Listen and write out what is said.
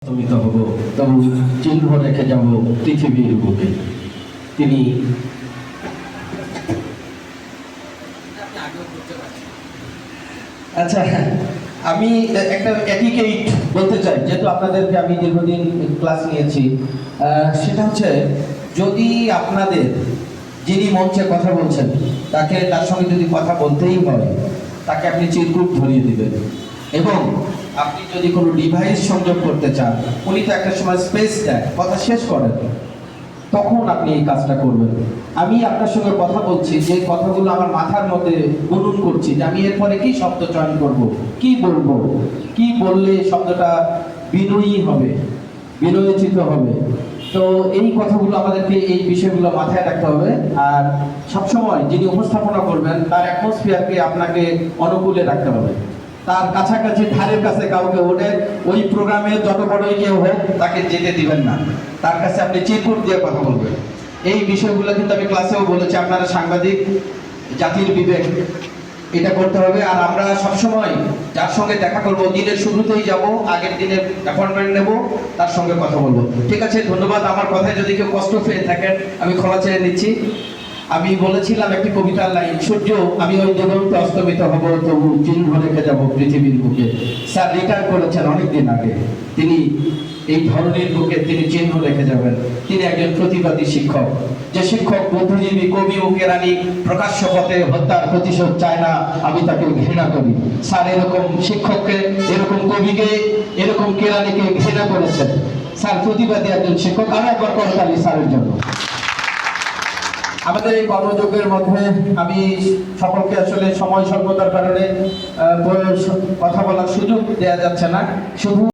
অস্তমিত হব, তবু চিহ্ন রেখে যাব পৃথিবীর বুকে। তিনি আচ্ছা, আমি একটা এটিকেট বলতে চাই, যেহেতু আপনাদেরকে আমি দীর্ঘদিন ক্লাস নিয়েছি। সেটা হচ্ছে, যদি আপনাদের যিনি মঞ্চে কথা বলছেন তার সঙ্গে যদি কথা বলতেই হয়, তাকে আপনি চিরকুট ধরিয়ে দিবেন। এবং আপনি যদি কোনো ডিভাইস সংযোগ করতে চান, উনি তো একটা সময় স্পেস দেয়, কথা শেষ করেন, তখন আপনি এই কাজটা করবেন। আমি আপনার সঙ্গে কথা বলছি, যে কথাগুলো আমার মাথার মধ্যে গুনগুন করছি, যে আমি এরপরে কি শব্দ চয়ন করব, কি বলবো, কি বললে শব্দটা বিনয়ী হবে, বিনয়োচিত হবে। তো এই কথাগুলো আমাদেরকে, এই বিষয়গুলো মাথায় রাখতে হবে। আর সবসময় যিনি উপস্থাপনা করবেন তার অ্যাটমসফিয়ারকে আপনাকে অনুকূলে রাখতে হবে। তার কাছাকাছি, ধারের কাছে কাউকে ওই প্রোগ্রামে যত বড়ই কেউ হোক তাকে যেতে দিবেন না। তার কাছে আপনি চিরকুট দিয়ে কথা বলবেন। এই বিষয়গুলো কিন্তু আমি ক্লাসেও বলেছি, আপনারা সাংবাদিক, জাতির বিবেক, এটা করতে হবে। আর আমরা সবসময় যার সঙ্গে দেখা করব, দিনের শুরুতেই যাব, আগের দিনের অ্যাপয়েন্টমেন্ট নেব, তার সঙ্গে কথা বলবো। ঠিক আছে, ধন্যবাদ। আমার কথায় যদি কেউ কষ্ট পেয়ে থাকেন আমি ক্ষমা চেয়ে নিচ্ছি। আমি বলেছিলাম একটি কবিতার লাইন, সূর্য আমি ওই দিগন্তে অস্তমিত হব, তবু চিহ্ন রেখে যাব পৃথিবীর বুকে। স্যার রিটায়ার করেছেন অনেকদিন আগে, তিনি এই ধরনের বুকে তিনি চিহ্ন রেখে যাবেন। তিনি একজন প্রতিবাদী শিক্ষক, যে শিক্ষক বুদ্ধিজীবী, কবি ও কেরানি প্রকাশ্য পথে হত্যার প্রতিশোধ চায় না, আমি তাকে ঘৃণা করি। স্যার এরকম শিক্ষককে, এরকম কবিকে, এরকম কেরানিকে ঘৃণা করেছেন। স্যার প্রতিবাদী একজন শিক্ষক। আরো একবার করতালি স্যারের জন্য। আমাদের এই কর্মযোগের মধ্যে আমি সকলকে আসলে সময় স্বল্পতার কারণে কথা বলার সুযোগ দেওয়া যাচ্ছে না। শুধু